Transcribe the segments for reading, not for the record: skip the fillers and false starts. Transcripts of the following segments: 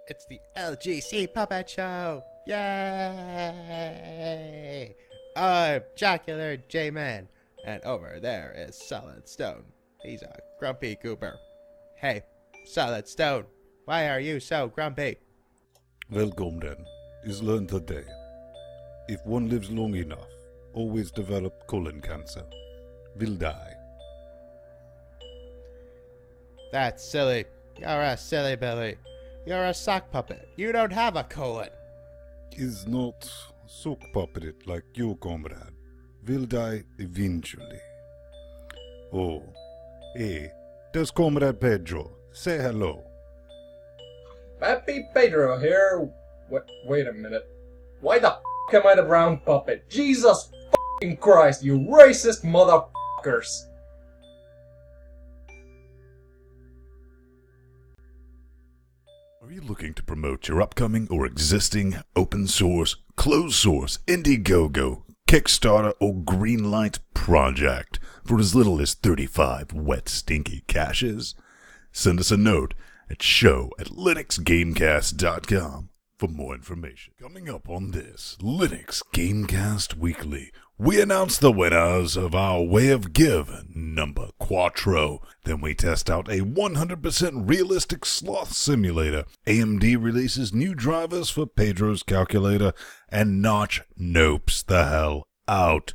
It's the LGC Puppet Show! Yay! I'm Jocular J-Man, and over there is Solid Stone. He's a grumpy goober. Hey, Solid Stone, why are you so grumpy? Welcome then, is learned today. If one lives long enough, always develop colon cancer. Will die. That's silly. You're a silly Billy. You're a sock puppet. You don't have a colon. Is not sock puppeted like you, comrade. Will die eventually. Oh, hey, there's Comrade Pedro. Say hello. Happy Pedro here. Wait a minute. Why the am I the brown puppet? Jesus f***ing Christ, you racist motherfuckers! Are you looking to promote your upcoming or existing open source, closed source, Indiegogo, Kickstarter, or Greenlight project for as little as 35 wet stinky cashes? Send us a note at show@linuxgamecast.com for more information. Coming up on this Linux Gamecast Weekly, we announce the winners of our Way of Give number Quattro. Then we test out a 100% realistic sloth simulator. AMD releases new drivers for Pedro's calculator, and Notch nopes the hell out.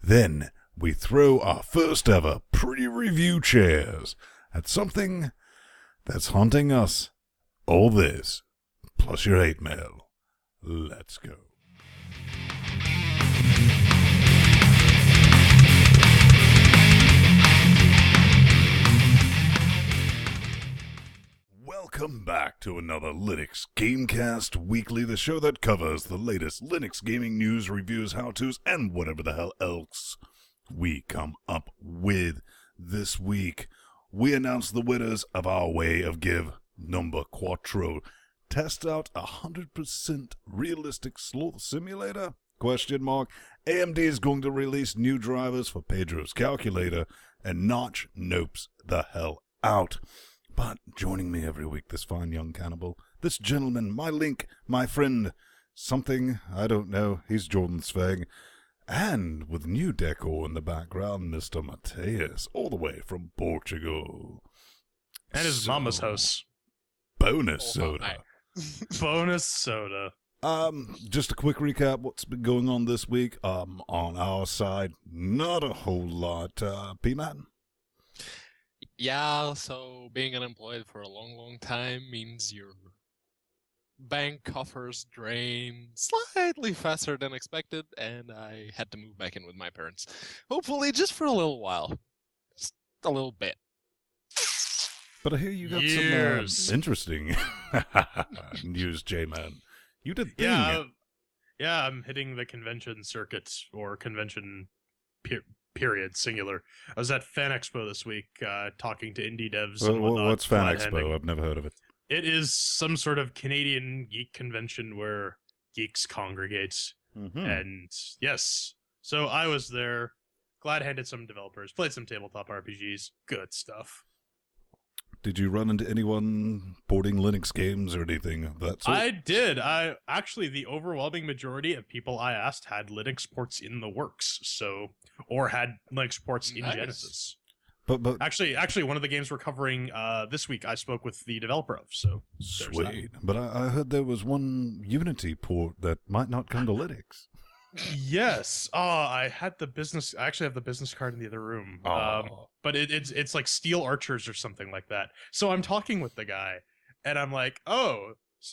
Then we throw our first ever pre-review chairs at something that's haunting us. All this, plus your hate mail. Let's go. Welcome back to another Linux Gamecast Weekly, the show that covers the latest Linux gaming news, reviews, how-tos, and whatever the hell else we come up with. This week, we announce the winners of our Way of Give number Quattro. Test out 100% realistic sloth simulator? Question mark. AMD is going to release new drivers for Pedro's calculator, and Notch nopes the hell out. But joining me every week, this fine young cannibal, this gentleman, my link, my friend, something, I don't know, he's Jordan Sveg, and with new decor in the background, Mr. Mateus, all the way from Portugal. And his mama's house. Bonus soda. Bonus soda. Just a quick recap, what's been going on this week, on our side, not a whole lot, P-Man? Yeah, so being unemployed for a long time means your bank coffers drain slightly faster than expected, and I had to move back in with my parents. Hopefully just for a little while. Just a little bit. But I hear you got some interesting news, J-Man. You did thing. Yeah, I'm hitting the convention circuits, or convention period, singular. I was at Fan Expo this week, talking to indie devs and whatnot. What's Fan Expo? I've never heard of it. It is some sort of Canadian geek convention where geeks congregate. Mm-hmm. And yes, so I was there, glad-handed some developers, played some tabletop RPGs, good stuff. Did you run into anyone porting Linux games or anything of that sort? I did. Actually, the overwhelming majority of people I asked had Linux ports in the works, or had Linux ports in Genesis. But actually, one of the games we're covering this week, I spoke with the developer of. So sweet. But I heard there was one Unity port that might not come to Linux. Yes. I actually have the business card in the other room. But it's like Steel Archers or something like that. So I'm talking with the guy, and I'm like, oh,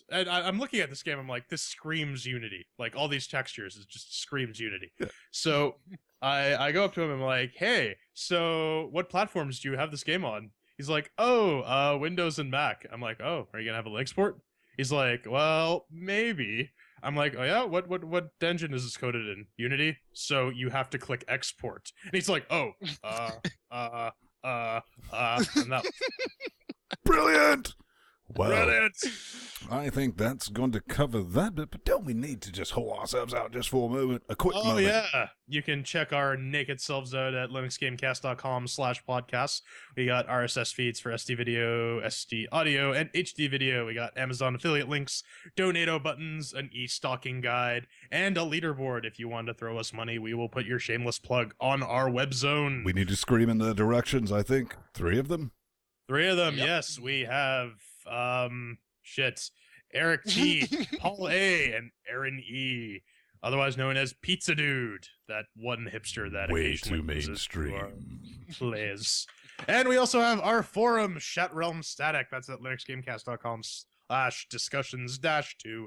and I'm looking at this game. I'm like, this screams Unity. Like all these textures, it just screams Unity. Yeah. So I go up to him and I'm like, hey, so what platforms do you have this game on? He's like, oh, Windows and Mac. I'm like, oh, are you gonna have a Linux port? He's like, well, maybe. I'm like, oh yeah, what engine is this coded in? Unity? So you have to click export. And he's like, oh, and that. Brilliant! Well, Reddit! I think that's going to cover that bit, but don't we need to just haul ourselves out just for a moment? A quick Oh, moment. yeah. You can check our naked selves out at linuxgamecast.com/podcasts. We got RSS feeds for SD video, SD audio, and HD video. We got Amazon affiliate links, donate buttons, an e-stocking guide, and a leaderboard. If you want to throw us money, we will put your shameless plug on our web zone. We need to scream in the directions, I think. 3 of them? 3 of them, Yep. yes. We have, Eric T, Paul A, and Aaron E, otherwise known as Pizza Dude, that one hipster that Way occasionally too loses to our mainstream. plays. And we also have our forum, Chat Realm Static. That's at linuxgamecast.com/discussions-2.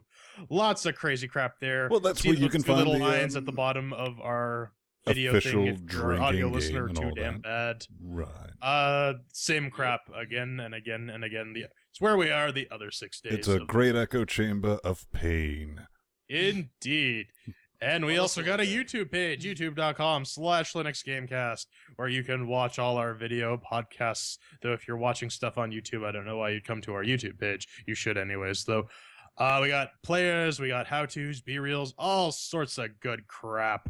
Lots of crazy crap there. Well, that's See where you those can 2 find little the, lines at the bottom of our video official thing. If you're an audio drinking listener, game and too all damn that. bad. Right. Same crap again and again and again. It's where we are the other 6 days. It's a of- great echo chamber of pain. Indeed. And we also got a YouTube page, youtube.com/LinuxGameCast, where you can watch all our video podcasts. Though if you're watching stuff on YouTube, I don't know why you'd come to our YouTube page. You should anyways, though. We got players, we got how-tos, B-reels, all sorts of good crap.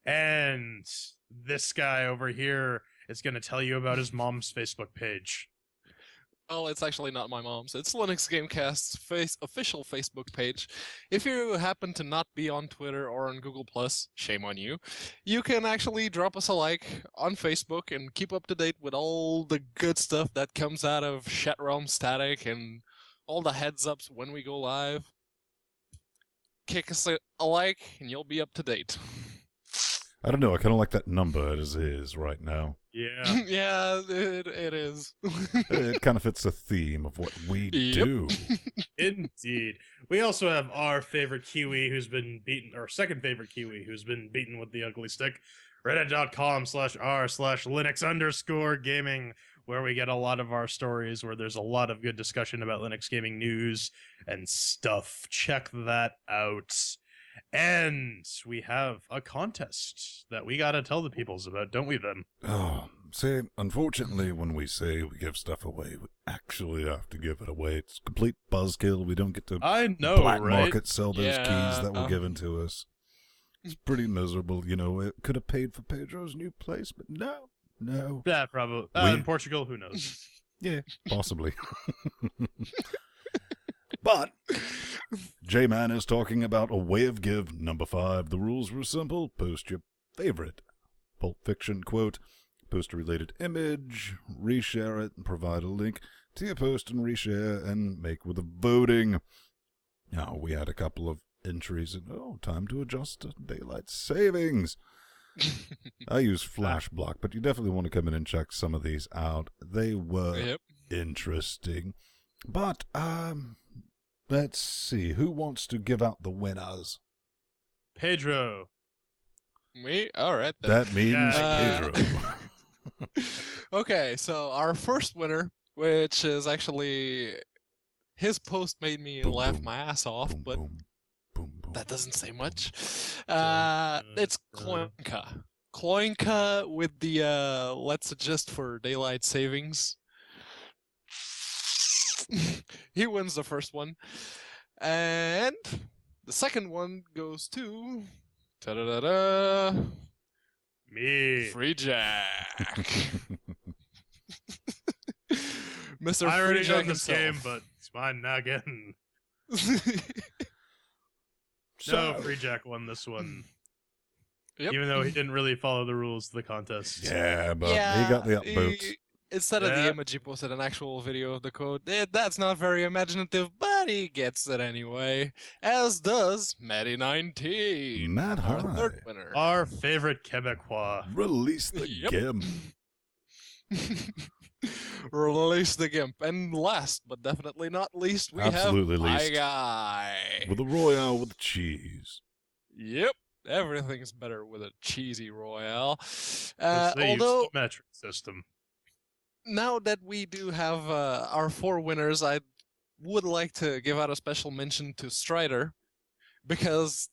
And this guy over here is going to tell you about his mom's Facebook page. Well, it's actually not my mom's. It's Linux Gamecast's official Facebook page. If you happen to not be on Twitter or on Google+, shame on you, you can actually drop us a like on Facebook and keep up to date with all the good stuff that comes out of Chat Realm Static and all the heads-ups when we go live. Kick us a like and you'll be up to date. I don't know, I kind of like that number as is right now. Yeah. Yeah, it is. It kind of fits the theme of what we Yep. do. Indeed. We also have our favorite Kiwi who's been beaten, or second favorite Kiwi who's been beaten with the ugly stick. Reddit.com/r/Linux_gaming, where we get a lot of our stories, where there's a lot of good discussion about Linux gaming news and stuff. Check that out. And we have a contest that we gotta tell the peoples about, don't we, Ben? Oh, see, unfortunately, when we say we give stuff away, we actually have to give it away. It's complete buzzkill. We don't get to I know, black right? market sell those Yeah, keys that were given to us. It's pretty miserable, you know. It could have paid for Pedro's new place, but no. Yeah, probably. We- In Portugal, who knows? Yeah, possibly. But J-Man is talking about a way of give number 5. The rules were simple. Post your favorite Pulp Fiction quote, post a related image, reshare it, and provide a link to your post and reshare, and make with the voting. Now, we had a couple of entries, and time to adjust to daylight savings. I use Flash Block, but you definitely want to come in and check some of these out. They were Yep. interesting. But, let's see. Who wants to give out the winners? Pedro. Me? Alright then. That means Yeah. Pedro. Okay, so our first winner, which is actually his post made me Boom, laugh boom, my ass off, boom, but boom, boom, boom. that doesn't say much. It's Kloinka. Kloinka with the let's adjust for daylight savings. He wins the first one. And the second one goes to ta-da-da-da, Me. Free Jack. Mr. I already Free Jack own this himself. game, but it's mine now again. So, No, Free Jack won this one. Yep. Even though he didn't really follow the rules of the contest. yeah, but he got the upvotes. Instead of Yeah. the image, he posted an actual video of the code. That's not very imaginative, but he gets it anyway. As does Matty19, Matt our High. third winner. Our favorite Quebecois. Release the Yep. GIMP. Release the GIMP. And last, but definitely not least, we Absolutely have My least. Guy. With a Royale with cheese. Yep. Everything's better with a cheesy Royale. Let's say use Although, the metric system. now that we do have our 4 winners, I would like to give out a special mention to Strider, because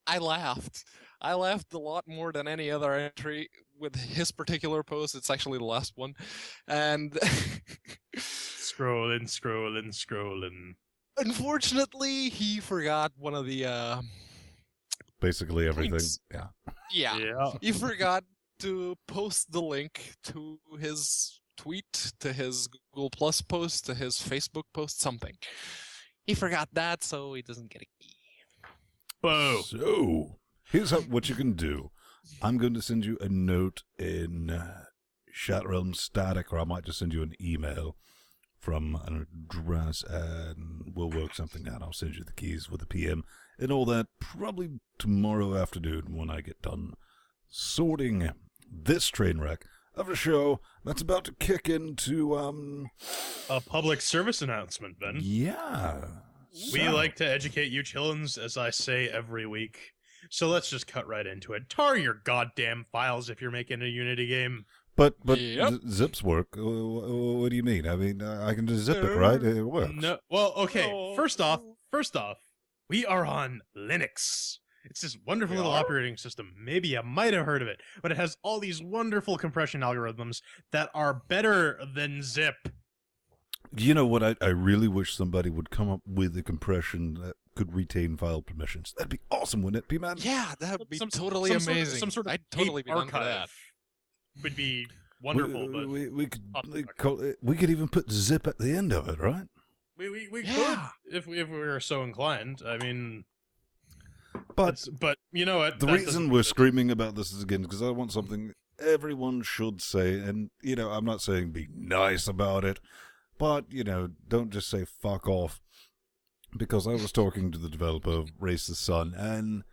I laughed. I laughed a lot more than any other entry with his particular post. It's actually the last one. And scrolling. Unfortunately, he forgot one of the Basically everything. Points. Yeah. Yeah. He forgot to post the link to his tweet, to his Google Plus post, to his Facebook post, something. He forgot that, so he doesn't get a key. Boo. So, here's what you can do. I'm going to send you a note in Chat Realm Static, or I might just send you an email from an address, and we'll work something out. I'll send you the keys with the PM and all that probably tomorrow afternoon when I get done sorting this train wreck of a show that's about to kick into A public service announcement, Ben. Yeah. We So- like to educate you chillins, as I say every week. So let's just cut right into it. Tar your goddamn files if you're making a Unity game. But Yep. zips work. What do you mean? I mean, I can just zip it, right? It works. No, well, okay. No. First off, we are on Linux. It's this wonderful little operating system. Maybe you might have heard of it, but it has all these wonderful compression algorithms that are better than zip. You know what? I really wish somebody would come up with a compression that could retain file permissions. That'd be awesome, wouldn't it, P-Man? Yeah, that would be Some totally sort of- amazing. some sort of I'd totally be tape down for that. archive would be wonderful, but we could Oh, we could even put zip at the end of it, right? we Yeah. could if we were so inclined. I mean, But but you know what? the That reason doesn't- we're screaming about this is again because I want something everyone should say, and you know, I'm not saying be nice about it, but you know, don't just say fuck off. Because I was talking to the developer of Race the Sun, and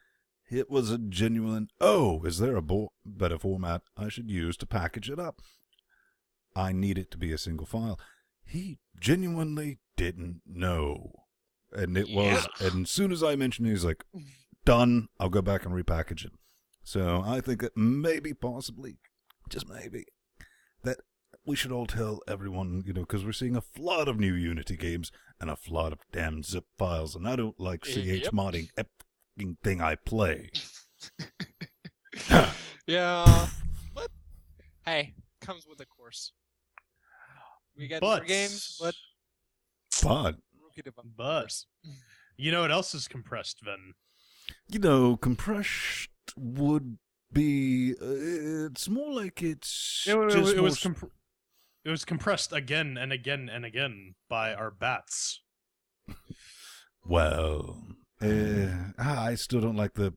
it was a genuine, is there a better format I should use to package it up? I need it to be a single file. He genuinely didn't know. And it was, and as soon as I mentioned it, he's like, done, I'll go back and repackage it. So I think that maybe, possibly, just maybe, that we should all tell everyone, you know, because we're seeing a flood of new Unity games and a flood of damn zip files, and I don't like CH modding every thing I play. Yeah, but hey, comes with the course. We get more But- games, but But, rookie developers. But you know what else is compressed, Ven? you know, compressed would be, it's more like it's It just more it was compressed again and again and again by our bats. well, I still don't like the,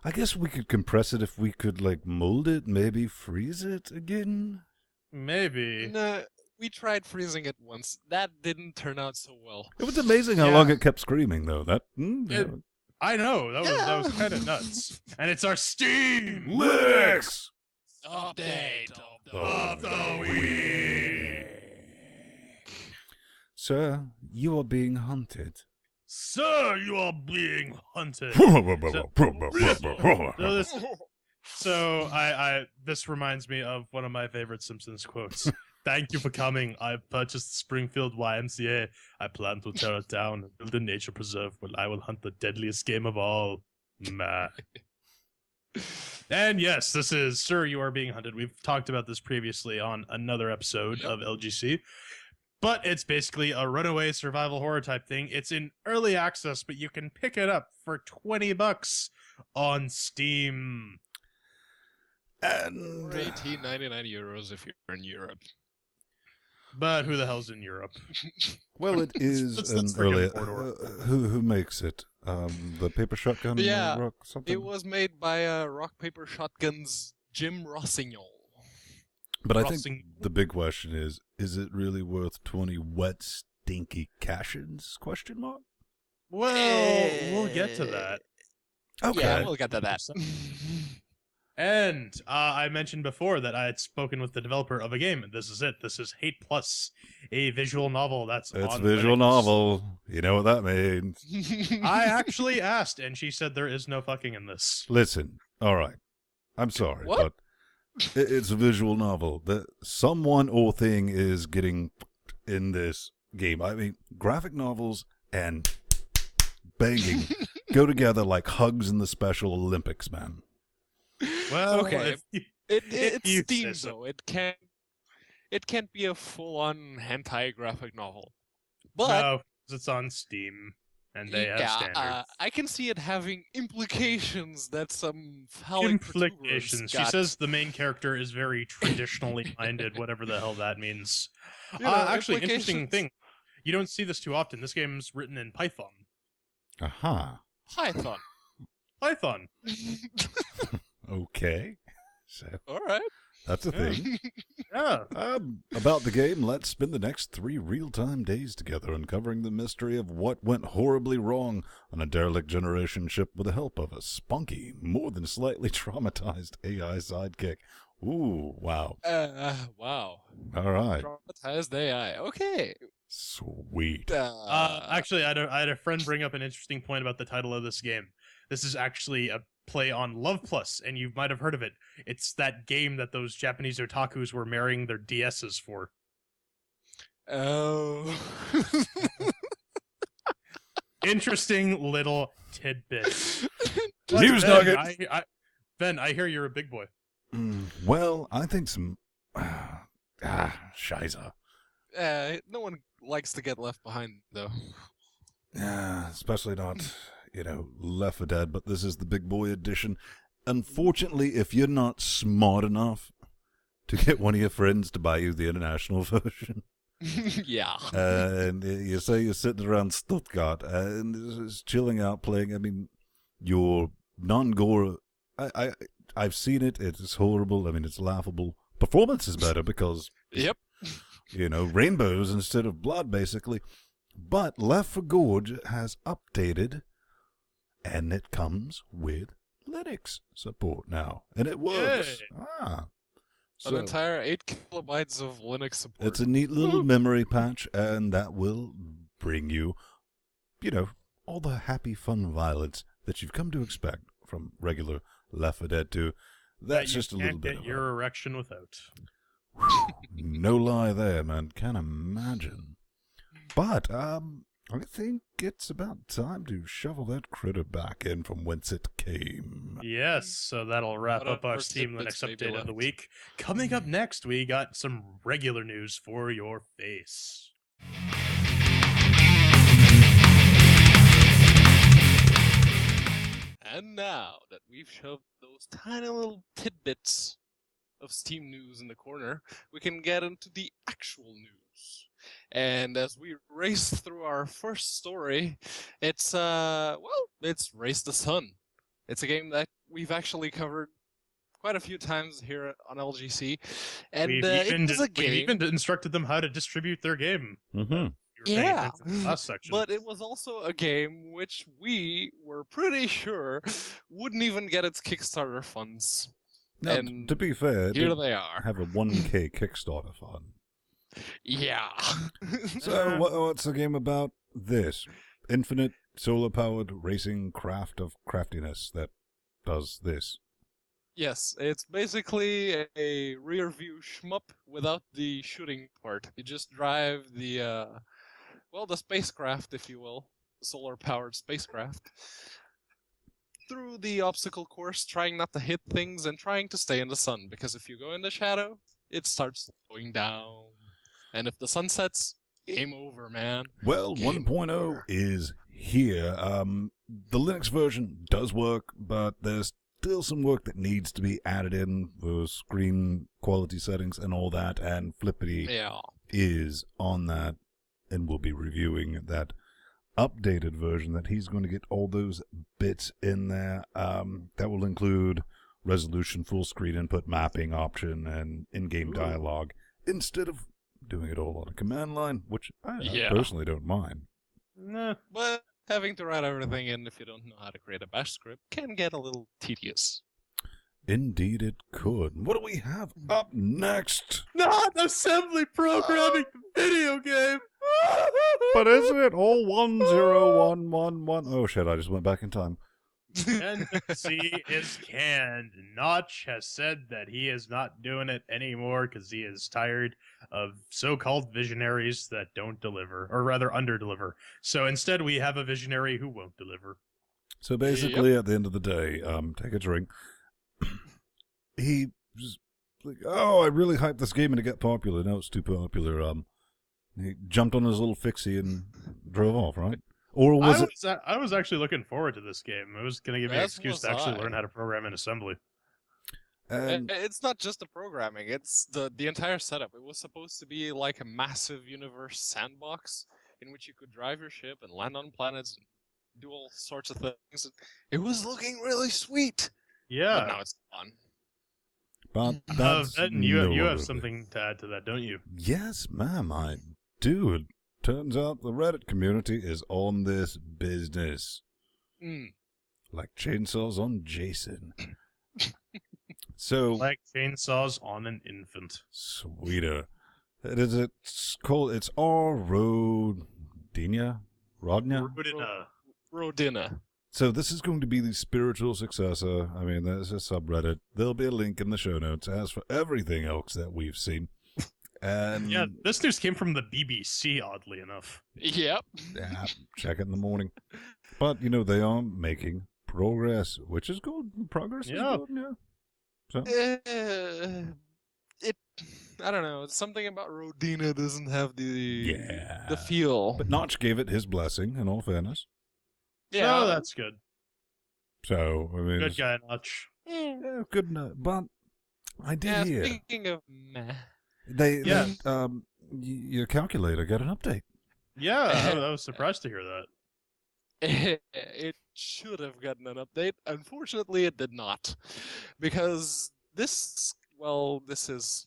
I guess we could compress it if we could, like, mold it, maybe freeze it again. Maybe. No, we tried freezing it once. That didn't turn out so well. It was amazing how Yeah. long it kept screaming, though. That, It- I know that was kind of nuts. And it's our Steam Linux! Update of the week. Sir, you are being hunted. Sir, you are being hunted. So I this reminds me of one of my favorite Simpsons quotes. Thank you for coming. I've purchased the Springfield YMCA. I plan to tear it down and build a nature preserve where I will hunt the deadliest game of all. Meh. And yes, this is Sir, You Are Being Hunted. We've talked about this previously on another episode of LGC. But it's basically a runaway survival horror type thing. It's in early access, but you can pick it up for $20 on Steam. And Or 18.99 euros if you're in Europe. But who the hell's in Europe? well, it is Let's an forget early. Mordor. Who makes it? The Paper Shotgun. Yeah, Rock something. It was made by Rock Paper Shotgun's Jim Rossignol. But I think Crossing- the big question is it really worth 20 wet, stinky cashes? Question mark. Well, we'll get to that. Okay. Yeah, we'll get to that. And I mentioned before that I had spoken with the developer of a game, and this is it. This is Hate Plus, a visual novel that's It's on visual Linux. novel. You know what that means. I actually asked, and she said there is no fucking in this. Listen, all right. I'm sorry, What? but it's a visual novel. That someone or thing is getting in this game. I mean, graphic novels and banging go together like hugs in the Special Olympics, man. Well, Okay. if you- It's you Steam say so. though. It can. it can't be a full-on hentai graphic novel. But No, 'cause it's on Steam, and they have standards. I can see it having implications that some phallic protuberance Implications. She got. says the main character is very traditionally minded, whatever the hell that means. You know, Actually, interesting implications- thing. You don't see this too often. This game's written in Python. Aha. Python. Python. Okay. So, All right. that's a thing. Yeah. About the game, let's spend the next 3 real-time days together uncovering the mystery of what went horribly wrong on a derelict generation ship with the help of a spunky, more than slightly traumatized AI sidekick. Ooh, wow. Wow. All right. Traumatized AI. Okay. Sweet. Actually, I had a friend bring up an interesting point about the title of this game. This is actually a play on Love Plus, and you might have heard of it. It's that game that those Japanese otakus were marrying their DSs for. Oh. Interesting little tidbit. News Ben, nugget. Ben, I hear you're a big boy. Well, I think some... Shiza. No one likes to get left behind, though. Yeah, especially not, Left 4 Dead, but this is the big boy edition. Unfortunately, if you're not smart enough to get one of your friends to buy you the international version, Yeah. and you say you're sitting around Stuttgart and just chilling out playing, your non-gore, I've seen it, it's horrible, it's laughable. Performance is better because... Yep. Rainbows instead of blood, basically. But Left 4 Gorge has updated, and it comes with Linux support now, and it works. An So entire 8 kilobytes of Linux support. it's a neat little memory patch, and that will bring you, all the happy, fun violence that you've come to expect from regular Left 4 Dead 2. That's just a little bit get of your erection without. no lie there, man. Can't imagine. But, I think it's about time to shovel that critter back in from whence it came. Yes, so that'll wrap What up our first Steam tidbits Linux may be update of the left? week. Coming up next, we got some regular news for your face. And now that we've shoved those tiny little tidbits of Steam news in the corner, we can get into the actual news. And as we race through our first story, it's Race the Sun. It's a game that we've actually covered quite a few times here on LGC, and We've even instructed them how to distribute their game. Mm-hmm. You were paying Yeah. attention to the last section. But it was also a game which we were pretty sure wouldn't even get its Kickstarter funds. Now, And to be fair, it Here did they are. have a 1K Kickstarter fund. Yeah. So, what's the game about? This infinite solar-powered racing craft of craftiness that does this. Yes, it's basically a rear-view shmup without the shooting part. You just drive the spacecraft, if you will, solar-powered spacecraft, through the obstacle course, trying not to hit things and trying to stay in the sun, because if you go in the shadow, it starts going down. And if the sun sets, game over, man. Well, Game 1.0 is here. The Linux version does work, but there's still some work that needs to be added in for screen quality settings and all that, and Flippity Yeah. is on that, and we'll be reviewing that updated version that he's going to get all those bits in there. That will include resolution, full screen input, mapping option, and in-game dialogue, instead of doing it all on a command line, which I personally don't mind. Nah. But having to write everything in if you don't know how to create a bash script can get a little tedious. Indeed it could. What do we have up next? Not assembly programming the video game! But isn't it all 10111? Oh shit, I just went back in time. NC is canned. Notch has said that he is not doing it anymore because he is tired of so-called visionaries that don't deliver, or rather under-deliver. So instead we have a visionary who won't deliver. So basically, at the end of the day, take a drink. He just like, oh, I really hyped this game and it got popular. Now it's too popular. He jumped on his little fixie and drove off, right? Or was it? I was actually looking forward to this game. It was going to give me an As excuse was to actually I. learn how to program in assembly. And It's not just the programming, it's the entire setup. It was supposed to be like a massive universe sandbox in which you could drive your ship and land on planets and do all sorts of things. It was looking really sweet. But Yeah. now it's gone. but that's Venton, you no have other something to add to that, don't you? Yes, ma'am, I do. It turns out the Reddit community is on this business. Mm. Like chainsaws on Jason. So, Like chainsaws on an infant. sweeter. It's called, it's Rodina? Rodnia? Rodina. So this is going to be the spiritual successor. I mean, there's a subreddit. There'll be a link in the show notes, as for everything else that we've seen. And Yeah, this news came from the BBC, oddly enough. Yep. yeah, check it in the morning. But, you know, they are making progress, which is good. Progress is Yeah. good, yeah. So, I don't know. Something about Rodina doesn't have the Yeah. feel. but Notch gave it his blessing, in all fairness. Yeah, that's good. So, I mean, Good it's- guy, Notch. yeah, good enough. But I did Yeah, hear speaking of meh. Yeah. your calculator got an update. Yeah, I was surprised to hear that. It should have gotten an update. Unfortunately, it did not. Because this is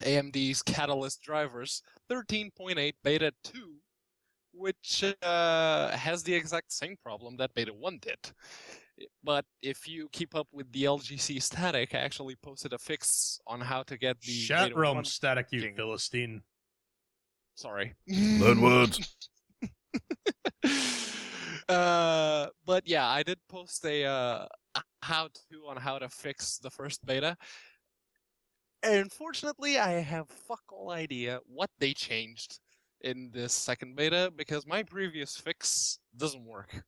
AMD's Catalyst drivers 13.8 Beta 2, which has the exact same problem that Beta 1 did. But if you keep up with the LGC static, I actually posted a fix on how to get the Chat Beta realm 1 static, you working. Philistine. Sorry. Learn words. But yeah, I did post a how-to on how to fix the first beta. Unfortunately, I have fuck all idea what they changed in this second beta because my previous fix doesn't work.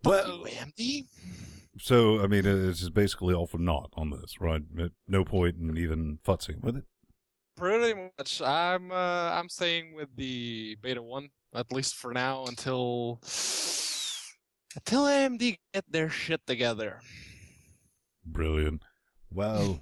Well, AMD? so, I mean, it's just basically all for naught on this, right? No point in even futzing with it. Pretty much. I'm staying with the beta 1, at least for now, until AMD get their shit together. Brilliant. Well,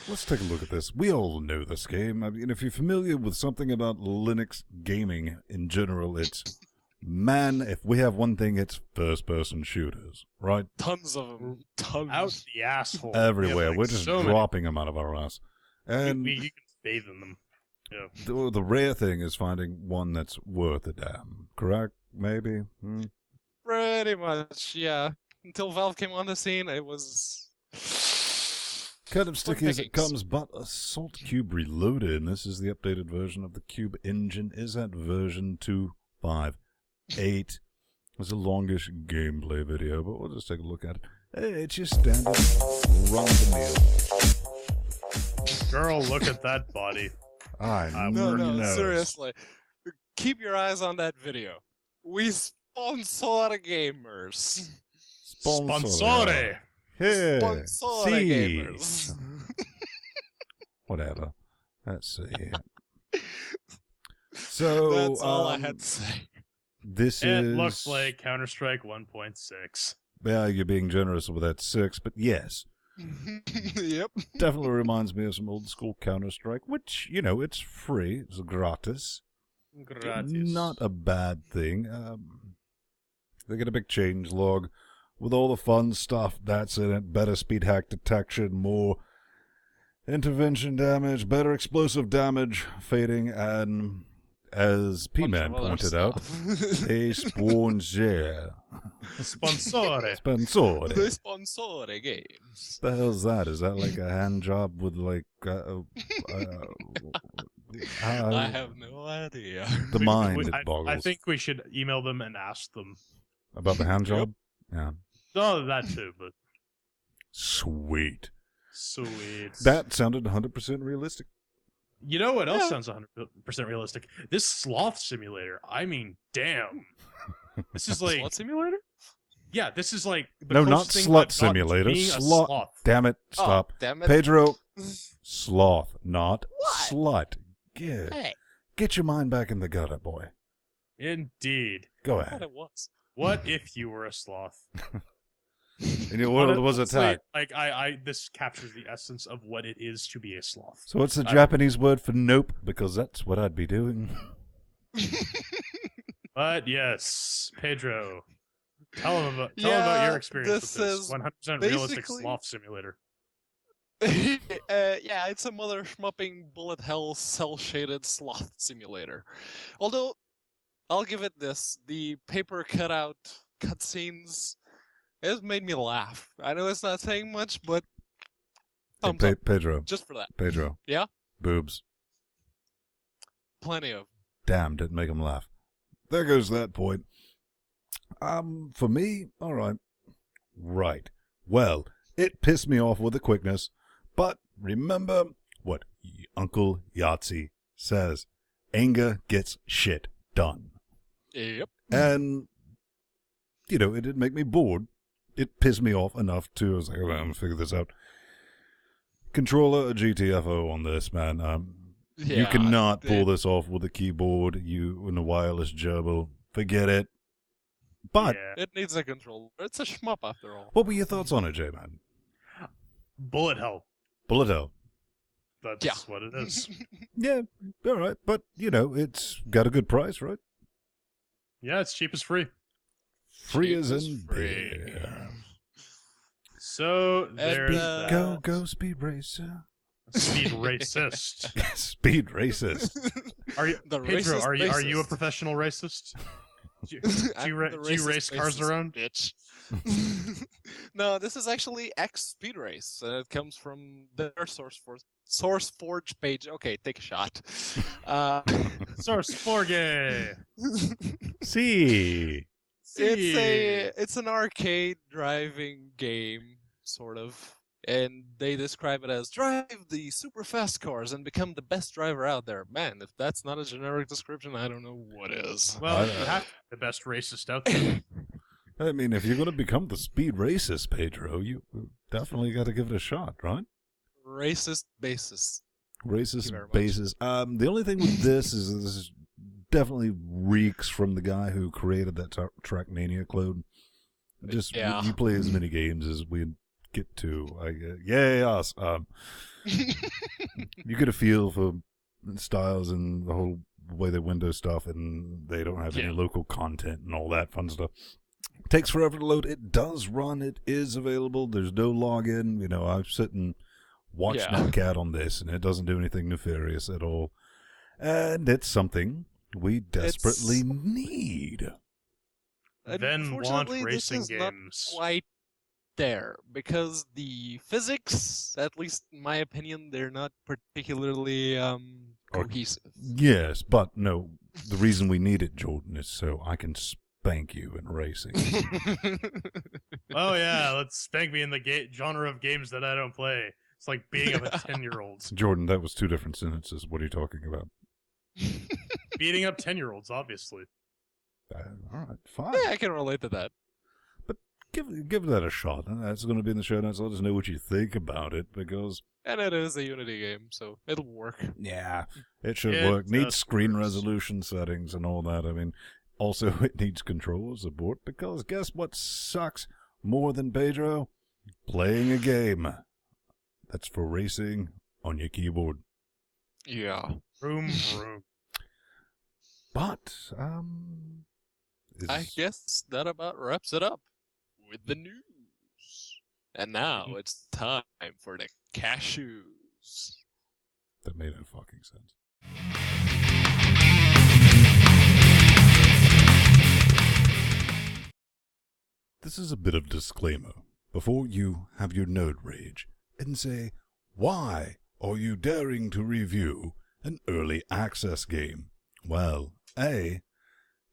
let's take a look at this. We all know this game. I mean, if you're familiar with something about Linux gaming in general, it's, man, if we have one thing, it's first-person shooters, right? Tons of them. Tons. Out the asshole. Everywhere. We have, like, We're just so many. dropping them out of our ass. And You can bathe in them. Yeah. the rare thing is finding one that's worth a damn. Correct? Maybe? Pretty much, yeah. Until Valve came on the scene, it was Kind of sticky as it pickings. comes, but Assault Cube Reloaded, and this is the updated version of the Cube engine, is at version 2.5.8. It's a longish gameplay video, but we'll just take a look at it. It's your standard run-of-the-mill. Girl, look at that body. I No, know. seriously. Keep your eyes on that video. We sponsor gamers. Sponsore. Yeah. Sponsor See. gamers. Whatever. Let's see. So, That's all I had to say. This It is... looks like Counter-Strike 1.6. Yeah, you're being generous with that 6, but yes. Yep. Definitely reminds me of some old school Counter-Strike, which, you know, it's free. It's gratis. Gratis. Not a bad thing. They get a big change log with all the fun stuff that's in it. Better speed hack detection, more intervention damage, better explosive damage, fading, and as P-Man pointed out, a sponsor. Sponsore. Sponsor. They sponsor games. The hell's that? Is that like a hand job with like I have no idea. the mind? I It boggles. think we should email them and ask them. About the hand job. Yeah. Oh, that too, but Sweet. sweet. That sounded 100% realistic. You know what else sounds 100% realistic? This sloth simulator. I mean, damn. This is like, Slot simulator? Yeah, this is like the No, not closest thing slut I've gotten to simulator. being a Sloth. sloth. Damn it! Oh, Stop, damn it. Pedro. Sloth, not What? slut. Get Hey, your mind back in the gutter, boy. Indeed. Go I thought ahead. it was. What if you were a sloth? And your world was Honestly, attacked. Like this captures the essence of what it is to be a sloth. So what's the Japanese word for nope? Because that's what I'd be doing. But yes, Pedro, tell him about your experience with this 100% realistic basically- sloth simulator. Yeah, it's a mother schmupping bullet hell cell shaded sloth simulator. Although, I'll give it this: the paper cutout cutscenes, it made me laugh. I know it's not saying much, but Hey, thumbs up Pedro. just for that. Pedro. Yeah? Boobs. Plenty of. Damn, didn't make him laugh. There goes that point. For me, all right. Right. Well, it pissed me off with the quickness, but remember what Uncle Yahtzee says. Anger gets shit done. Yep. And, it didn't make me bored. It pissed me off enough to, I was like, oh, I'm going to figure this out. Controller a GTFO on this, man. You Yeah, cannot pull this off with a keyboard, and a wireless gerbil. Forget it. But, Yeah. It needs a controller. It's a shmup after all. what were your thoughts on it, J-Man? Bullet hell. Bullet hell. That's Yeah. what it is. Yeah, all right. But, it's got a good price, right? Yeah, it's cheap as free. Free Cheap as as in free. beer. So there's uh, Go, go, Speed Racer. speed racist. Speed Racist. Are you The Pedro? racist Are you a racist. professional racist? Do I'm you the do you racist race cars racist around? Bitch. No, this is actually X Speed Race. It comes from their SourceForge page. Okay, take a shot. Source 4G. See. It's an arcade driving game, sort of. And they describe it as drive the super fast cars and become the best driver out there. Man, if that's not a generic description, I don't know what is. Well, you have to be the best racist out there. I mean, if you're going to become the Speed Racist, Pedro, you definitely got to give it a shot, right? Racist basis. Racist very much. basis. The only thing with this is this definitely reeks from the guy who created that Trackmania clone. Just Yeah. you play as many games as we get to. Yay us! You get a feel for styles and the whole way they window stuff, and they don't have any Yeah. local content and all that fun stuff. It takes forever to load. It does run. It is available. There's no login. I sit and watch Yeah. Netcat on this, and it doesn't do anything nefarious at all. And it's something we desperately need. Then want Unfortunately, racing this is not games. quite there because the physics, at least in my opinion, they're not particularly cohesive. Yes, but no. The reason we need it, Jordan, is so I can spank you in racing. Oh yeah, let's spank me in the genre of games that I don't play. It's like beating up a 10-year-olds. Jordan, that was two different sentences. What are you talking about? Beating up 10-year-olds, obviously. All right, fine. Yeah, I can relate to that. Give that a shot. That's going to be in the show notes. Let us know what you think about it, because And it is a Unity game, so it'll work. yeah, it should It work. Needs just screen works. resolution settings and all that. I mean, also it needs controller support, because guess what sucks more than Pedro? Playing a game that's for racing on your keyboard. Yeah. Vroom, vroom. But I guess that about wraps it up with the news. And now it's time for the cashews. that made no fucking sense. This is a bit of disclaimer before you have your nerd rage and say, why are you daring to review an early access game? Well, A,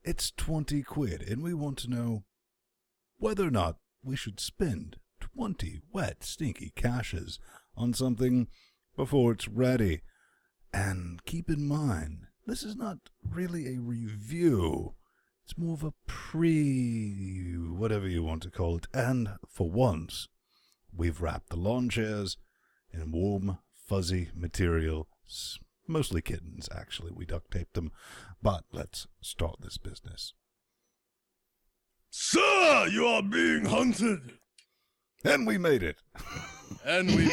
it's 20 quid and we want to know whether or not we should spend 20 wet, stinky cashes on something before it's ready. And keep in mind, this is not really a review. It's more of a whatever you want to call it. And for once, we've wrapped the lawn chairs in warm, fuzzy material. Mostly kittens, actually. We duct taped them. But let's start this business. Sir, you are being hunted. And we made it. And we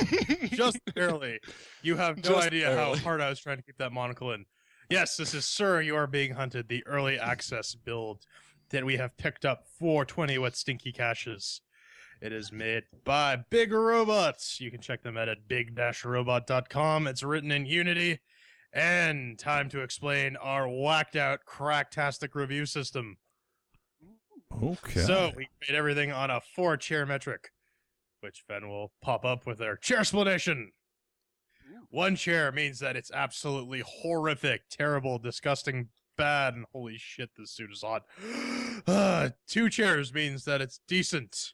just barely. You have no Just idea barely. how hard I was trying to keep that monocle in. Yes, this is Sir, You Are Being Hunted, the early access build that we have picked up for 20 What Stinky Caches. It is made by Big Robots. You can check them out at big-robot.com. It's written in Unity. And time to explain our whacked out, cracktastic review system. Okay. So we made everything on a 4-chair metric, which then will pop up with our chair explanation. 1 chair means that it's absolutely horrific, terrible, disgusting, bad, and holy shit, this suit is hot. 2 chairs means that it's decent.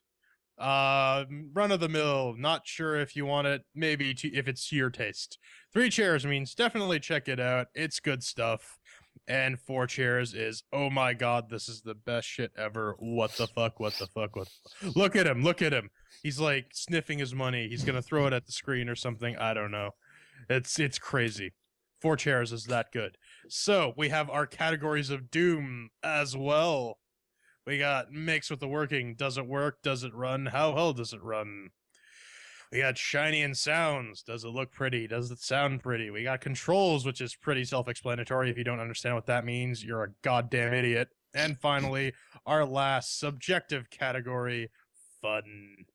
Run of the mill, not sure if you want it, maybe if it's to your taste. 3 chairs means definitely check it out, it's good stuff. And 4 chairs is, oh my god, this is the best shit ever. What the fuck, what the fuck, what the fuck. Look at him. He's like sniffing his money. He's gonna throw it at the screen or something, I don't know. It's crazy. 4 chairs is that good. So, we have our categories of doom as well. We got mix with the working. Does it work? Does it run? How well does it run? We got shiny and sounds. Does it look pretty? Does it sound pretty? We got controls, which is pretty self-explanatory. If you don't understand what that means, you're a goddamn idiot. And finally, our last subjective category, fun.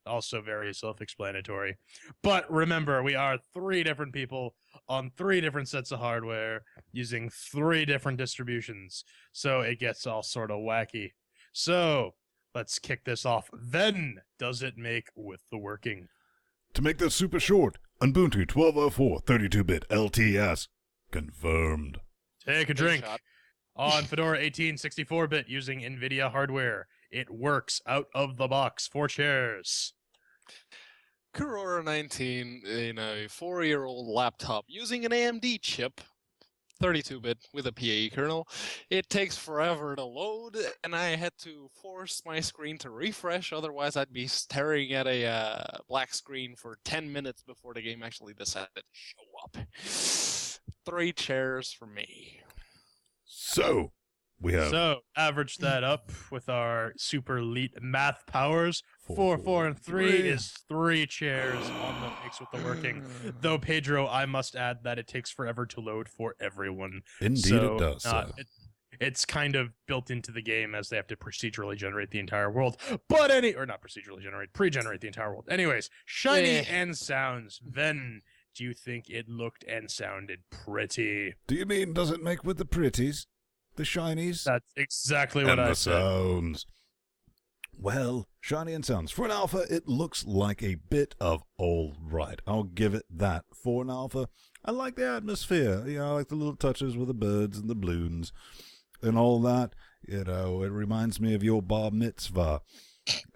Also very self-explanatory. But remember, we are 3 different people on 3 different sets of hardware using 3 different distributions. So it gets all sort of wacky. So let's kick this off. Then, does it make with the working? To make this super short, Ubuntu 12.04 32-bit LTS. Confirmed. Take a drink. shot. On Fedora 18 64-bit using NVIDIA hardware. It works out of the box. 4 chairs. Kurora 19 in a 4-year-old laptop using an AMD chip, 32-bit with a PAE kernel. It takes forever to load, and I had to force my screen to refresh, otherwise I'd be staring at a black screen for 10 minutes before the game actually decided to show up. 3 chairs for me. So, we have So, average that up with our super elite math powers. 4, 4, and 3 is 3 chairs on the mix with the working. Though, Pedro, I must add that it takes forever to load for everyone. Indeed So, it does. it's kind of built into the game as they have to procedurally generate the entire world. But not procedurally generate, pre-generate the entire world. Anyways, shiny and sounds. Then, do you think it looked and sounded pretty? Do you mean does it make with the pretties? The shinies? That's exactly what and I the said. sounds. Well, shiny and sounds. For an alpha, it looks like a bit of all right. I'll give it that. For an alpha, I like the atmosphere. I like the little touches with the birds and the balloons and all that. It reminds me of your bar mitzvah.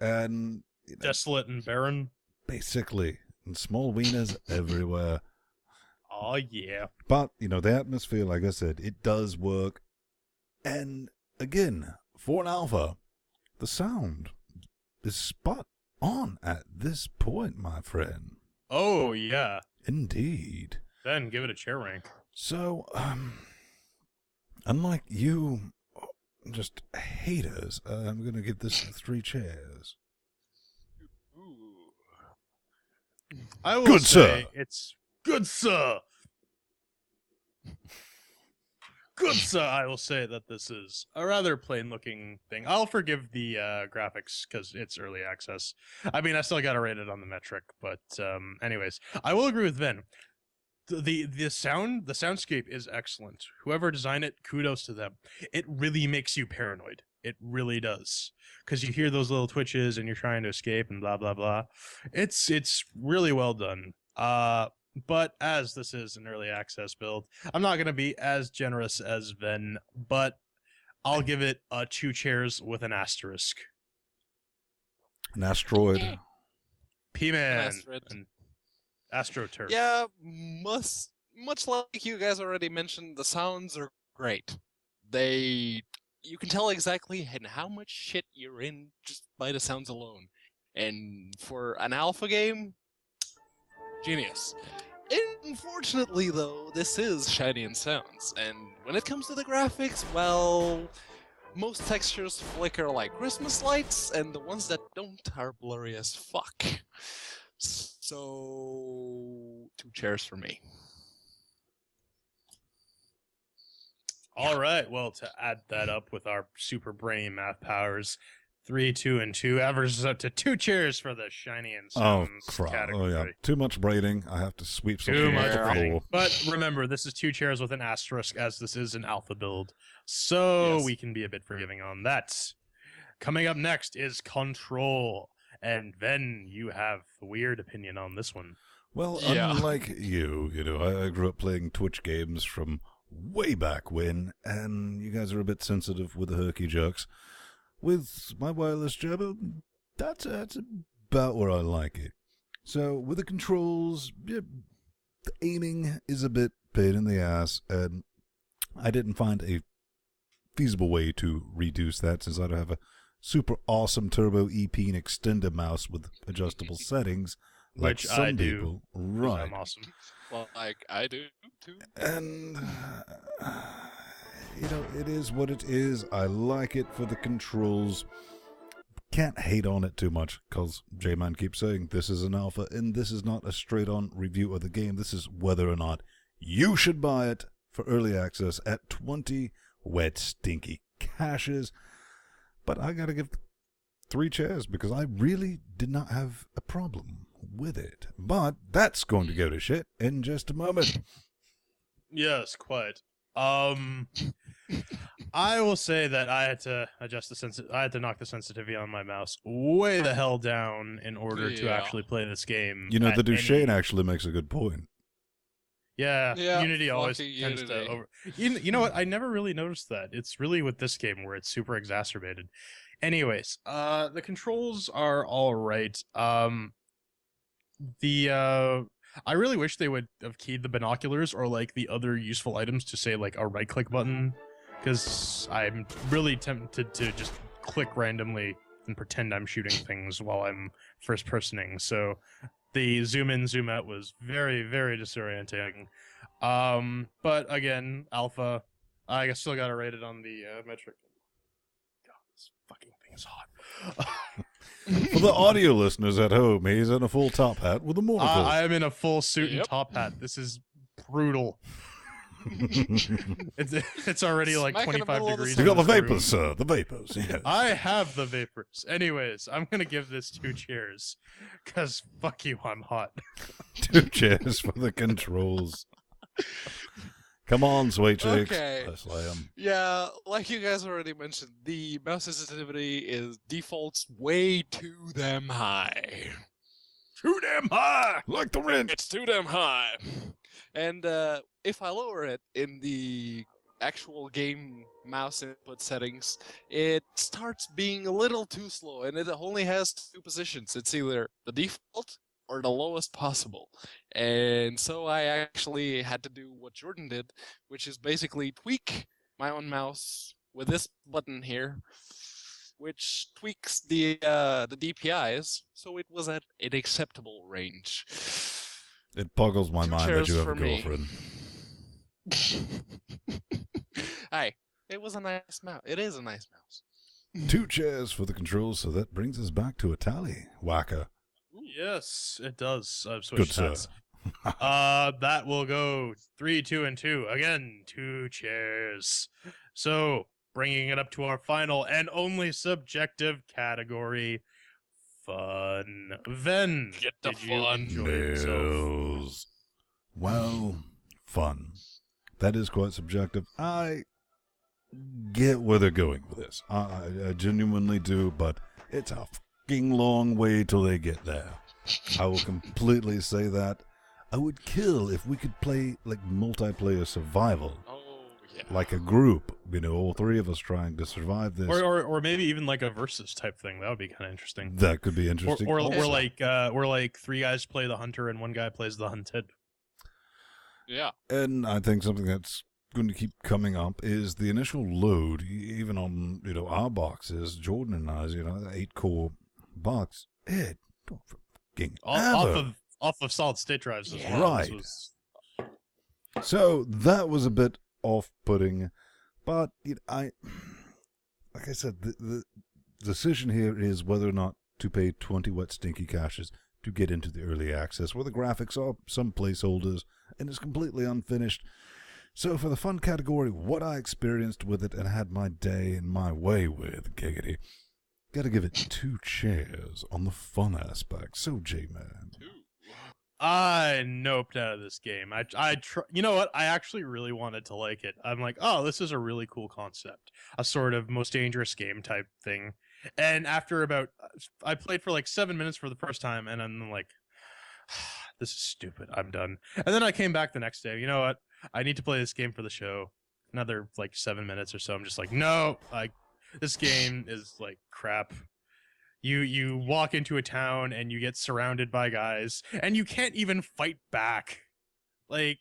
And Desolate and barren. basically, and small wieners everywhere. Oh, yeah. But, the atmosphere, like I said, it does work. And, again, for an alpha, the sound is spot on at this point, my friend. Oh, yeah. Indeed. Then give it a chair rank. So, unlike you, just haters, I'm going to give this 3 chairs. I will Good, say sir. it's good, sir. Good, sir. I will say that this is a rather plain-looking thing. I'll forgive the graphics because it's early access. I mean, I still got to rate it on the metric, but anyways, I will agree with Vin. The soundscape is excellent. Whoever designed it, kudos to them. It really makes you paranoid. It really does, because you hear those little twitches and you're trying to escape and blah blah blah. It's really well done. But as this is an early access build, I'm not going to be as generous as Ven, but I'll give it 2 chairs with an asterisk. An asteroid. P-Man. Asteroid. And AstroTurf. Yeah, much like you guys already mentioned, the sounds are great. They you can tell exactly and how much shit you're in just by the sounds alone. And for an alpha game, genius. Unfortunately, though, this is shiny and sounds, and when it comes to the graphics, well, most textures flicker like Christmas lights, and the ones that don't are blurry as fuck. So, 2 chairs for me. All right. Well, to add that up with our super brainy math powers, 3, 2, and 2 averages up to 2 cheers for the shiny and sounds category. Oh, yeah. Too much braiding. I have to sweep something Too off much the braiding. floor. But remember, this is 2 chairs with an asterisk, as this is an alpha build. So Yes. we can be a bit forgiving on that. Coming up next is Control. And then you have a weird opinion on this one. Well, Yeah. unlike you know, I grew up playing Twitch games from way back when, and you guys are a bit sensitive with the herky jerks. With my wireless jabber, that's about where I like it. So, with the controls, yeah, the aiming is a bit pain in the ass, and I didn't find a feasible way to reduce that since I don't have a super awesome turbo EP and extender mouse with adjustable settings like Which some I do. people. Right. I'm awesome. Well, like I do too. And, you know, it is what it is. I like it for the controls. Can't hate on it too much, because J-Man keeps saying this is an alpha, and this is not a straight-on review of the game. This is whether or not you should buy it for early access at 20 wet, stinky cashes. But I gotta give 3 chairs, because I really did not have a problem with it. But that's going to go to shit in just a moment. Yes, quite. I will say that I had to adjust I had to knock the sensitivity on my mouse way the hell down in order to Yeah. actually play this game. You know, the at Duchesne any- actually makes a good point. Yeah, Yeah, Unity always fucking tends to Unity. over. You know what? I never really noticed that. It's really with this game where it's super exacerbated. Anyways, the controls are all right. I really wish they would have keyed the binoculars or like the other useful items to say like a right click button, because I'm really tempted to just click randomly and pretend I'm shooting things while I'm first personing. So the zoom in, zoom out was very, very disorienting. But again, alpha, I still got to rate it on the metric. God, this fucking thing is hot. For the audio listeners at home, he's in a full top hat with a monocle. I am in a full suit and Yep. top hat. This is brutal. It's already like Smack in the 25 middle of the degrees. You in got the this room. vapors, sir. The vapors, yes. I have the vapors. Anyways, I'm gonna give this 2 cheers, cause fuck you, I'm hot. 2 chairs for the controls. Come on, sweet cheeks. Okay. Let's lay 'em. Yeah, like you guys already mentioned, the mouse sensitivity is defaults way too damn high. Too damn high. Like the rent. It's too damn high. And if I lower it in the actual game mouse input settings, it starts being a little too slow, and it only has 2 positions. It's either the default or the lowest possible. And so I actually had to do what Jordan did, which is basically tweak my own mouse with this button here, which tweaks the DPIs, so it was at an acceptable range. It boggles my 2 mind that chairs you have a for me. girlfriend. Hey, it was a nice mouse. It is a nice mouse. 2 chairs for the controls, so that brings us back to a tally. Whacker. Yes, it does. I've Good switched sir. hats. That will go 3, 2, and 2. Again, 2 chairs. So, bringing it up to our final and only subjective category, fun. Ven, Get the did you fun. enjoy yourself? Nails. Well, fun. That is quite subjective. I get where they're going with this. I genuinely do, but it's a fucking long way till they get there. I will completely say that. I would kill if we could play like multiplayer survival, Oh, yeah. like a group. You know, all 3 of us trying to survive this. Or maybe even like a versus type thing. That would be kind of interesting. That could be interesting. Or also. like 3 guys play the hunter and 1 guy plays the hunted. Yeah. And I think something that's going to keep coming up is the initial load, even on, our boxes, Jordan and I's, the 8-core box. It don't fucking off of solid state drives as well. Right. So that was a bit off-putting, but like I said, the decision here is whether or not to pay 20 wet stinky cashes to get into the early access, where the graphics are some placeholders and it's completely unfinished. So for the fun category, what I experienced with it and had my day and my way with, giggity, gotta give it 2 chairs on the fun aspect. So, J-Man. I noped out of this game. You know what? I actually really wanted to like it. I'm like, oh, this is a really cool concept. A sort of most dangerous game type thing. And after I played for like 7 minutes for the first time, and I'm like, this is stupid. I'm done. And then I came back the next day. You know what? I need to play this game for the show. Another like 7 minutes or so. I'm just like, no, this game is like crap. You walk into a town and you get surrounded by guys and you can't even fight back. Like,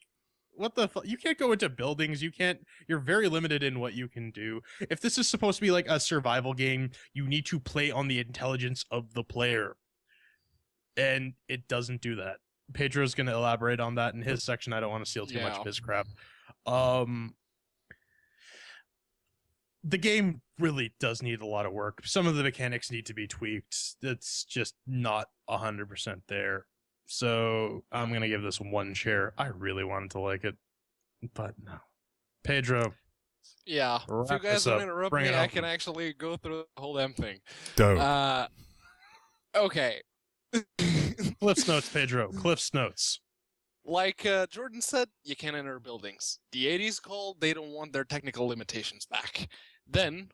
what the fuck? You can't go into buildings. You're very limited in what you can do. If this is supposed to be like a survival game, you need to play on the intelligence of the player. And it doesn't do that. Pedro's going to elaborate on that in his section. I don't want to steal too much of his crap. The game really does need a lot of work. Some of the mechanics need to be tweaked. It's just not 100% there. So I'm going to give this 1 chair. I really wanted to like it, but no. Pedro. Yeah, if you guys don't interrupt me, I can actually go through the whole damn thing. Dope. Okay. Cliff's Notes, Pedro. Cliff's Notes. Like Jordan said, you can't enter buildings. The 80s called, they don't want their technical limitations back. Then,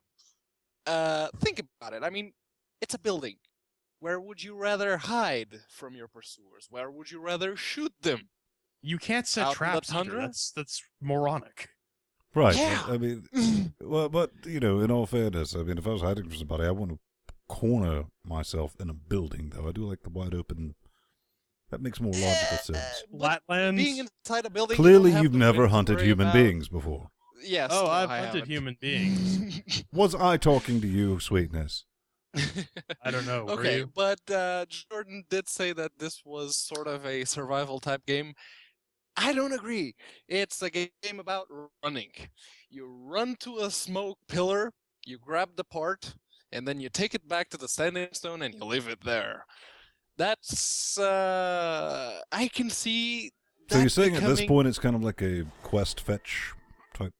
think about it. I mean, it's a building. Where would you rather hide from your pursuers? Where would you rather shoot them? You can't set traps. That's moronic. Right. Yeah. I mean, well, but, in all fairness, I mean, if I was hiding from somebody, I wouldn't corner myself in a building, though. I do like the wide open. That makes more logical sense. Flatlands. Being inside a building. Clearly, you've never hunted human beings before. Yes. Oh, no, I've I hunted haven't. human beings. Was I talking to you, sweetness? I don't know. Were Okay, you? but Jordan did say that this was sort of a survival type game. I don't agree. It's a game about running. You run to a smoke pillar, you grab the part, and then you take it back to the standing stone and you leave it there. That's I can see. So you're saying at this becoming point it's kind of like a quest fetch type?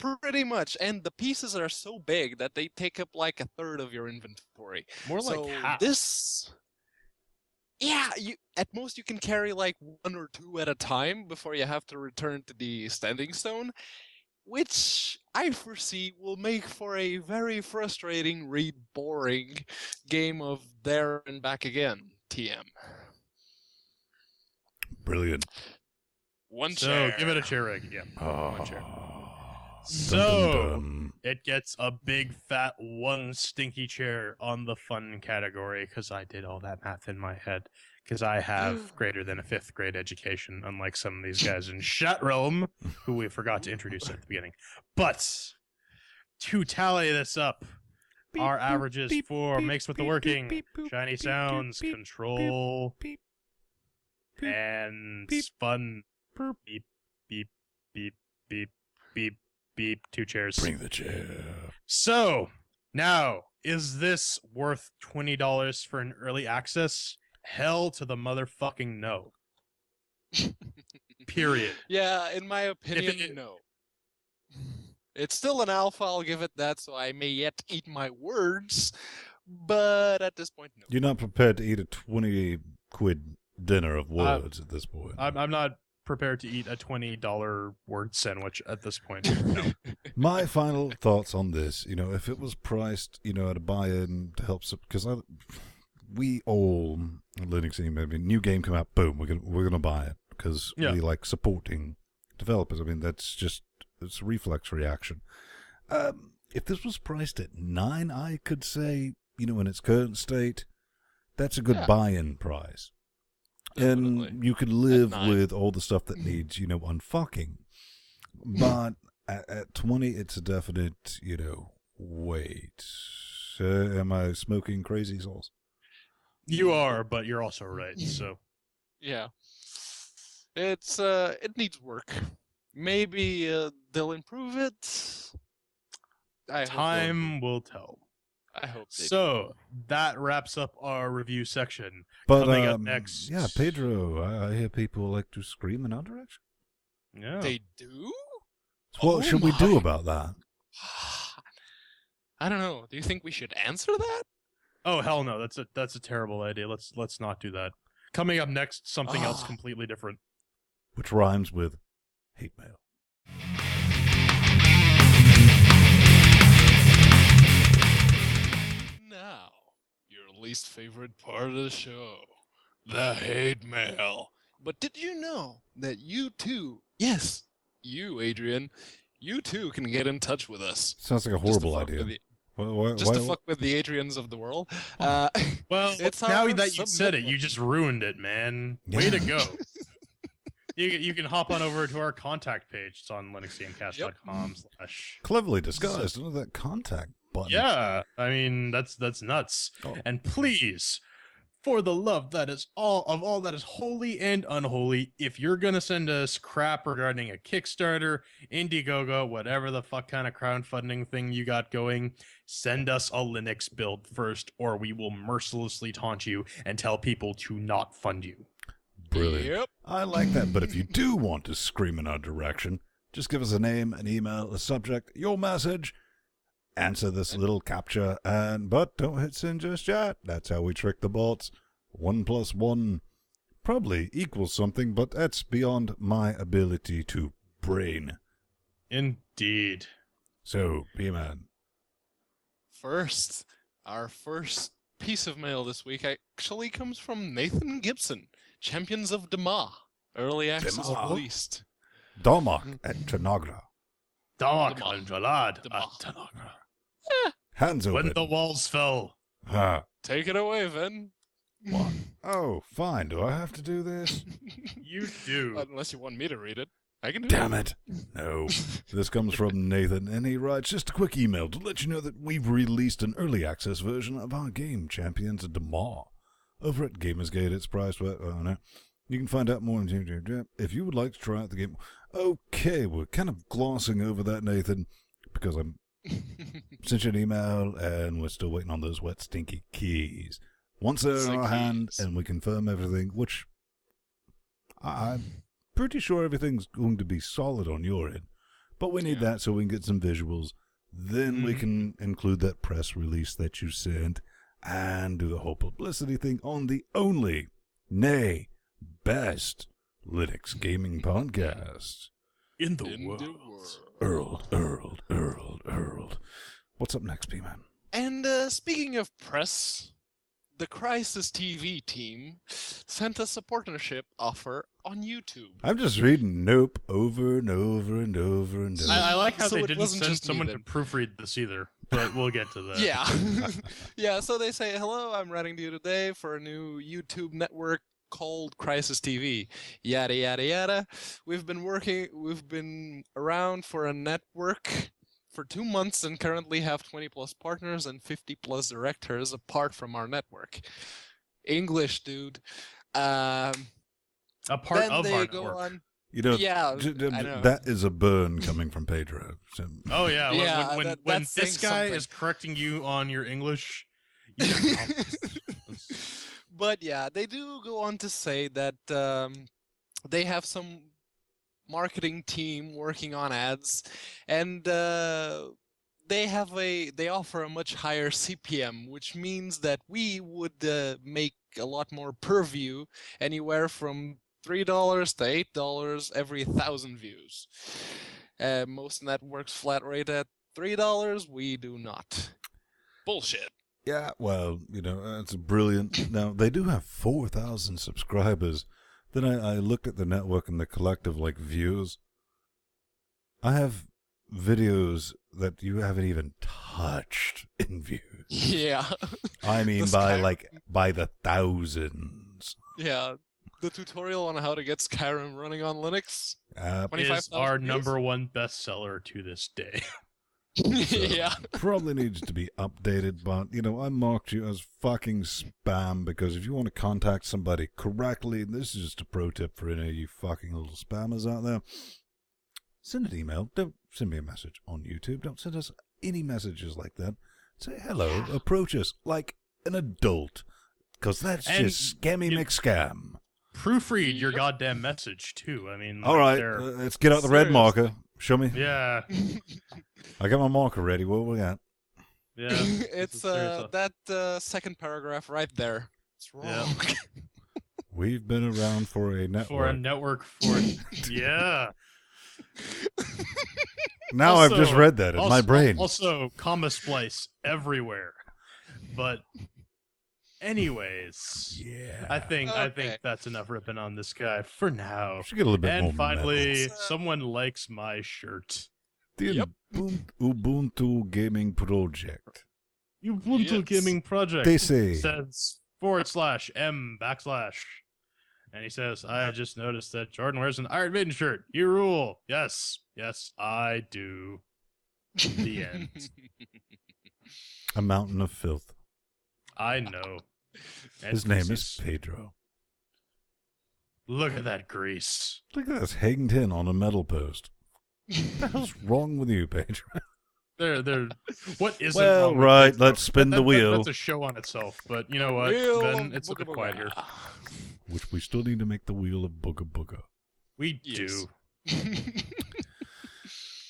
pretty much, and the pieces are so big that they take up like a third of your inventory. More like So half. this, yeah, at most you can carry like 1 or 2 at a time before you have to return to the standing stone, which I foresee will make for a very frustrating, read boring game of there and back again. TM. Brilliant. 1 So chair. give it a chair, Rick. Yeah. Oh. 1 chair. Dun, So dun, dun. it gets a big fat 1 stinky chair on the fun category because I did all that math in my head because I have greater than a 5th grade education, unlike some of these guys in Chat Realm who we forgot to introduce at the beginning. But to tally this up, our averages for Makes with the Working, Shiny Sounds, Control, and Fun. Beep, beep, beep, beep, beep, beep. 2 chairs. Bring the chair. So, now, is this worth $20 for an early access? Hell to the motherfucking no. Period. Yeah, in my opinion, no. It's still an alpha, I'll give it that, so I may yet eat my words, but at this point, no. You're not prepared to eat a 20 quid dinner of words at this point. I'm not prepared to eat a $20 word sandwich at this point. No. My final thoughts on this, if it was priced, at a buy-in to help, because we all, Linux team, new game come out, boom, we're gonna buy it because we like supporting developers. I mean, it's a reflex reaction. If this was priced at $9, I could say, in its current state, that's a good buy-in price. Definitely. And you could live with all the stuff that needs, unfucking. But at 20, it's a definite, wait. Am I smoking crazy sauce? You are, but you're also right. So Yeah. It needs work. Maybe they'll improve it. time will tell. I hope they So that wraps up our review section. But, Coming up next. yeah, Pedro, I hear people like to scream in our direction. Yeah. They do? What should we do about that? I don't know. Do you think we should answer that? Oh hell no, that's a terrible idea. Let's not do that. Coming up next, something else Ah. completely different. Which rhymes with hate mail. Now, your least favorite part of the show, the hate mail. But did you know that you too, yes, you, Adrian, you too can get in touch with us. Sounds like a Just to horrible fuck with idea. the- Just to fuck with the Adrians of the world. Well, It's now our that you said it, submit- you just ruined it, man. Way to Yeah. go. You can hop on over to our contact page. It's on linuxgamecast.com/. Cleverly disguised under that contact button. Yeah, I mean that's nuts. Oh. And please, for the love that is all that is holy and unholy, if you're gonna send us crap regarding a Kickstarter, Indiegogo, whatever the fuck kind of crowdfunding thing you got going, send us a Linux build first, or we will mercilessly taunt you and tell people to not fund you. Brilliant. Yep. I like that, but if you do want to scream in our direction, just give us a name, an email, a subject, your message, answer this little captcha, but don't hit send just yet. That's how we trick the bots. 1 + 1 probably equals something, but that's beyond my ability to brain. Indeed. So, P-Man. Our first piece of mail this week actually comes from Nathan Gibson, Champions of Dema, early access Dema? released. Domak at Tanagra. Dark Dema. and Jalad Dema. at Tanagra. Hands open. When the walls fell. Ah. Take it away, Vin. Oh, fine. Do I have to do this? You do. Unless you want me to read it. I can do Damn it. it. No. This comes from Nathan, and he writes, just a quick email to let you know that we've released an early access version of our game, Champions of Dema, over at Gamersgate. It's priced, no. You can find out more if you would like to try out the game. Okay, we're kind of glossing over that, Nathan, because I'm sent you an email, and we're still waiting on those wet, stinky keys. Once they're in our hand, keys. and we confirm everything, which I'm pretty sure everything's going to be solid on your end, but we need Yeah. that so we can get some visuals. Then we can include that press release that you sent and do the whole publicity thing on the only, nay, best Linux gaming podcast. In the In world. the world. Earl. What's up next, P-Man? And speaking of press, the Crisis TV team sent us a partnership offer on YouTube. I'm just reading Nope over and over and over and over. I like how So they it didn't wasn't send just me someone then. to proofread this either, but we'll get to that. Yeah. Yeah, so they say, hello, I'm writing to you today for a new YouTube network called Crisis TV. Yada, yada, yada. We've been around for a network for 2 months and currently have 20 plus partners and 50 plus directors apart from our network. English, dude. A part Then of they our go network. on. You know, Yeah, I know. that is a burn coming from Pedro. So, Oh yeah, Yeah, when that's this saying guy something. is correcting you on your English, you got problems. But yeah, they do go on to say that they have some marketing team working on ads, and they offer a much higher CPM, which means that we would make a lot more per view, anywhere from $3 to $8 every 1,000 views. Most networks flat rate at $3. We do not. Bullshit. yeah, well, that's brilliant. Now, they do have 4,000 subscribers. Then I looked at the network and the collective, views. I have videos that you haven't even touched in views. Yeah. I mean, The sky- by the thousands. Yeah. the tutorial on how to get Skyrim running on Linux. Is 25,000 our views? #1 bestseller to this day. Yeah. Probably needs to be updated, but, I marked you as fucking spam because if you want to contact somebody correctly, this is just a pro tip for any of you fucking little spammers out there. Send an email. Don't send me a message on YouTube. Don't send us any messages like that. Say hello. Approach us like an adult because that's And just scammy McScam. Proofread your goddamn message, too. I mean, All right, let's get out the red marker. Show me. Yeah. I got my marker ready. What we got? Yeah. It's that second paragraph right there. It's wrong. Yeah. We've been around for a network. For a network for... Yeah. Now Also- I've just read that in my brain. Also, comma splice everywhere. But... Anyways, Yeah. I think Okay. that's enough ripping on this guy for now. Should get a little bit more And finally, metal. someone likes my shirt. The Yep. Ubuntu Gaming Project. Ubuntu Yes. Gaming Project They say, says /m /. And he says, I just noticed that Jordan wears an Iron Maiden shirt. You rule. Yes, I do. The end. a mountain of filth. I know. And His name is feces. Pedro. Look at that grease. Look at this hanged in on a metal post. What the hell's wrong with you, Pedro? They're what isn't Well, wrong with right, Pedro? let's spin the wheel. That's a show on itself. But you know what? Wheel Ben, of it's a bit Booga quiet here. Booga. Which we still need to make the wheel of Booga Booga. We Yes. do.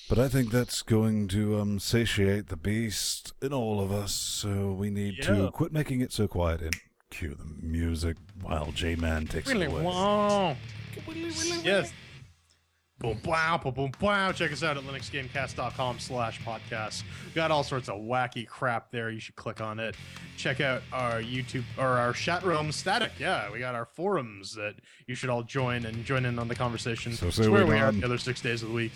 But I think that's going to satiate the beast in all of us, so we need Yeah. to quit making it so quiet and cue the music while J-Man takes it away. Wow. Yes. Boom, wow, boom, boom, wow. Check us out at linuxgamecast.com/podcast. We got all sorts of wacky crap there. You should click on it. Check out our YouTube or our chat room static. Yeah, we got our forums that you should all join and join in on the conversation. So it's say where we we are done. the other 6 days of the week.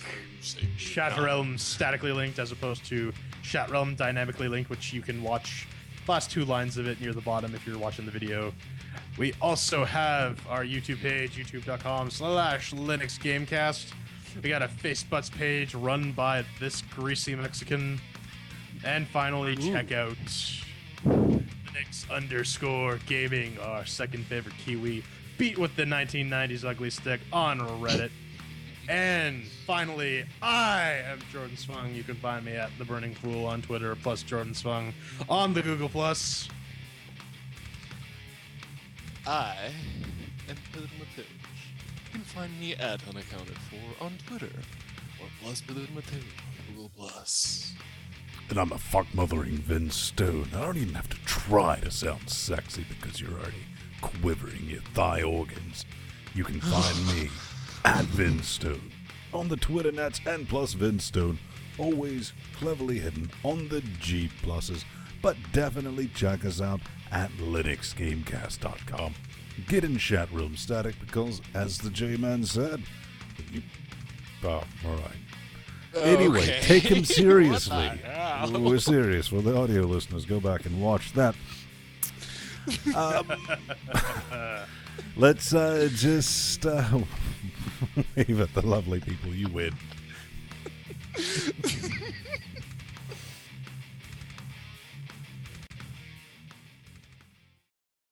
Chat realm statically linked as opposed to chat realm dynamically linked, which you can watch last 2 lines of it near the bottom if you're watching the video. We also have our YouTube page, youtube.com/LinuxGameCast. We got a Facebuds page run by this greasy Mexican. And finally, check out Linux_gaming, our second favorite Kiwi, beat with the 1990s ugly stick on Reddit. And finally, I am Jordan Swung. You can find me at The Burning Fool on Twitter, plus Jordan Swung on the Google+. I am Pedro. You can find me at Unaccounted For on Twitter, or plus Pedro Mateo on Google Plus. And I'm a fuck-mothering Vince Stone. I don't even have to try to sound sexy because you're already quivering your thigh organs. You can find me at Vince Stone on the Twitter nets and plus Vince Stone, always cleverly hidden on the G pluses. But definitely check us out at LinuxGameCast.com. Get in chat room static because, as the J-Man said, oh, alright. Anyway, Okay. take him What the seriously. hell? We're serious. For the audio listeners, go back and watch that. Let's just wave at the lovely people. You win.